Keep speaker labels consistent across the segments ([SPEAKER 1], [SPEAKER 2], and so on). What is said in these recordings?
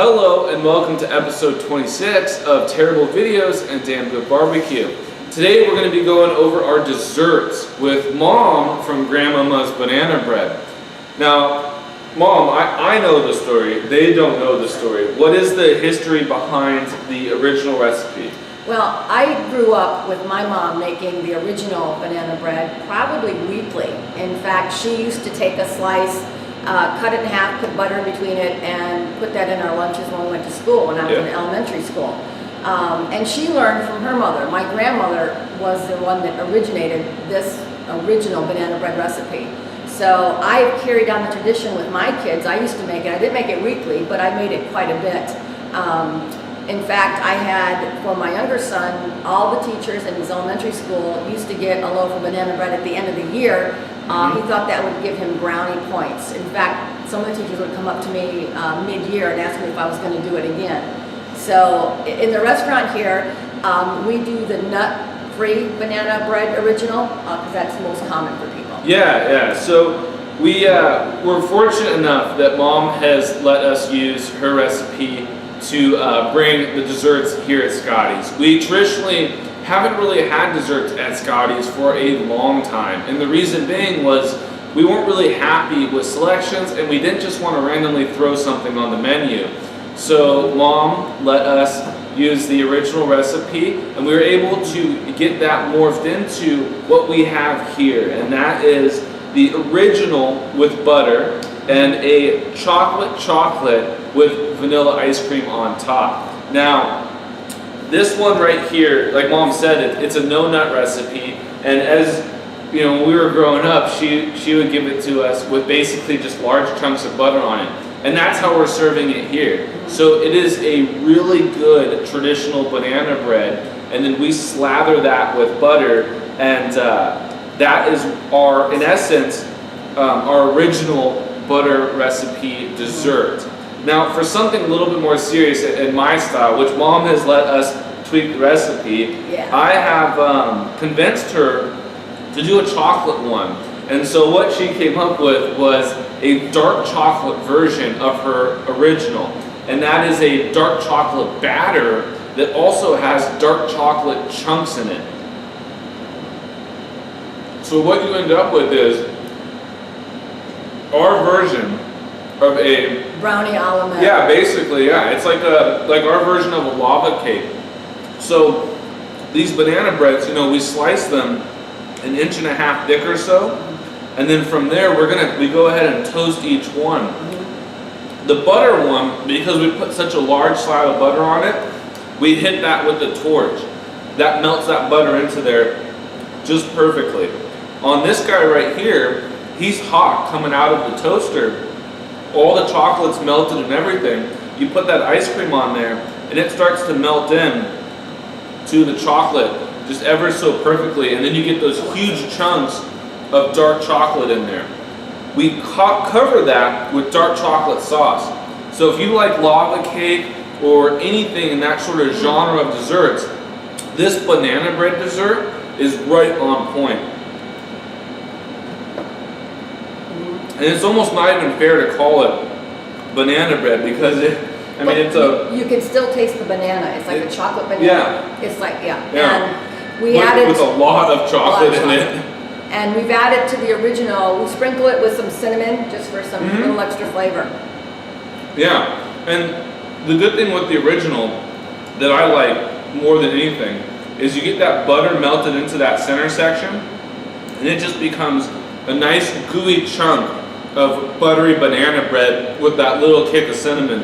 [SPEAKER 1] Hello and welcome to episode 26 of Terrible Videos and Damn Good Barbecue. Today we're going to be going over our desserts with Mom from Grandmama's Banana Bread. Now, Mom, I know the story. They don't know the story. What is the history behind the original recipe?
[SPEAKER 2] Well, I grew up with my mom making the original banana bread probably weekly. In fact, she used to take a slice, cut it in half, put butter in between it, and put that in our lunches when we went to school, when I was in elementary school. And she learned from her mother. My grandmother was the one that originated this original banana bread recipe. So I carried on the tradition with my kids. I used to make it. I didn't make it weekly, but I made it quite a bit. In fact, I had, for my younger son, all the teachers in his elementary school used to get a loaf of banana bread at the end of the year. He thought that would give him brownie points. In fact, some of the teachers would come up to me mid-year and ask me if I was going to do it again. So in the restaurant here, we do the nut-free banana bread original because that's most common for people.
[SPEAKER 1] Yeah. So we're fortunate enough that Mom has let us use her recipe to bring the desserts here at Scotty's. We traditionally haven't really had desserts at Scotty's for a long time, and the reason being was we weren't really happy with selections and we didn't just want to randomly throw something on the menu. So Mom let us use the original recipe and we were able to get that morphed into what we have here, and that is the original with butter and a chocolate with vanilla ice cream on top. Now, this one right here, like Mom said, it's a no-nut recipe, and as you know, when we were growing up, she would give it to us with basically just large chunks of butter on it, and that's how we're serving it here. So it is a really good traditional banana bread, and then we slather that with butter, and that is our, in essence, our original butter recipe dessert. Now, for something a little bit more serious in my style, which Mom has let us tweak the recipe, I have convinced her to do a chocolate one. And so what she came up with was a dark chocolate version of her original. And that is a dark chocolate batter that also has dark chocolate chunks in it. So what you end up with is our version of a
[SPEAKER 2] brownie a la mode.
[SPEAKER 1] Yeah, basically, yeah. It's like our version of a lava cake. So these banana breads, you know, we slice them an inch and a half thick or so, and then from there we go ahead and toast each one. The butter one, because we put such a large slab of butter on it, we hit that with the torch. That melts that butter into there just perfectly. On this guy right here, he's hot coming out of the toaster. All the chocolate's melted and everything. You put that ice cream on there and it starts to melt in to the chocolate just ever so perfectly, and then you get those huge chunks of dark chocolate in there. We cover that with dark chocolate sauce. So if you like lava cake or anything in that sort of genre of desserts, this banana bread dessert is right on point. And it's almost not even fair to call it banana bread because it's a...
[SPEAKER 2] You can still taste the banana. It's like a chocolate banana.
[SPEAKER 1] Yeah.
[SPEAKER 2] It's like,
[SPEAKER 1] Yeah.
[SPEAKER 2] And we added...
[SPEAKER 1] With a lot of chocolate in it.
[SPEAKER 2] And we've added to the original, we sprinkle it with some cinnamon just for some little extra flavor.
[SPEAKER 1] Yeah. And the good thing with the original that I like more than anything is you get that butter melted into that center section and it just becomes a nice gooey chunk of buttery banana bread with that little kick of cinnamon.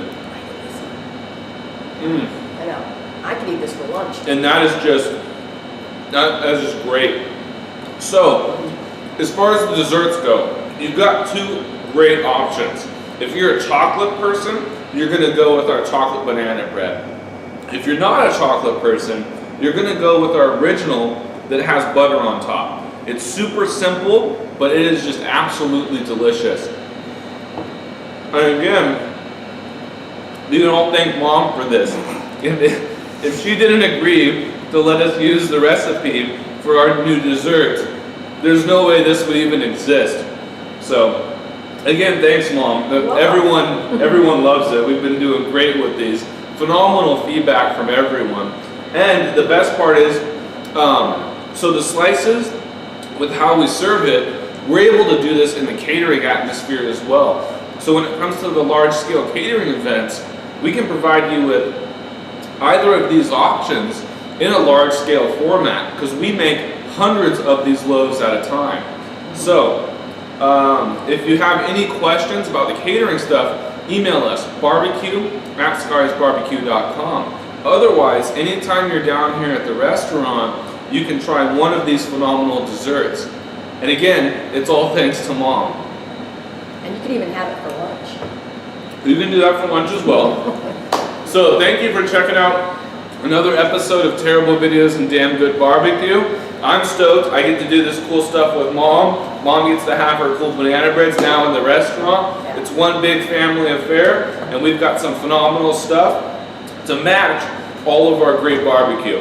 [SPEAKER 2] I know. I could eat this for lunch.
[SPEAKER 1] And that is just great. So, as far as the desserts go, you've got two great options. If you're a chocolate person, you're going to go with our chocolate banana bread. If you're not a chocolate person, you're going to go with our original that has butter on top. It's super simple, but it is just absolutely delicious. And again, you can all thank Mom for this. If she didn't agree to let us use the recipe for our new dessert, there's no way this would even exist. So Again, thanks, Mom. Everyone loves it. We've been doing great with these. Phenomenal feedback from everyone. And the best part is, so the slices, with how we serve it, we're able to do this in the catering atmosphere as well. So when it comes to the large-scale catering events, we can provide you with either of these options in a large-scale format, because we make hundreds of these loaves at a time. So if you have any questions about the catering stuff, email us, barbecue@skiesbarbecue.com. Otherwise, anytime you're down here at the restaurant, you can try one of these phenomenal desserts. And again, it's all thanks to Mom.
[SPEAKER 2] And you can even have it for lunch.
[SPEAKER 1] You can do that for lunch as well. So thank you for checking out another episode of Terrible Videos and Damn Good Barbecue. I'm stoked. I get to do this cool stuff with Mom. Mom gets to have her cool banana breads now in the restaurant.
[SPEAKER 2] Yeah.
[SPEAKER 1] It's one big family affair, and we've got some phenomenal stuff to match all of our great barbecue.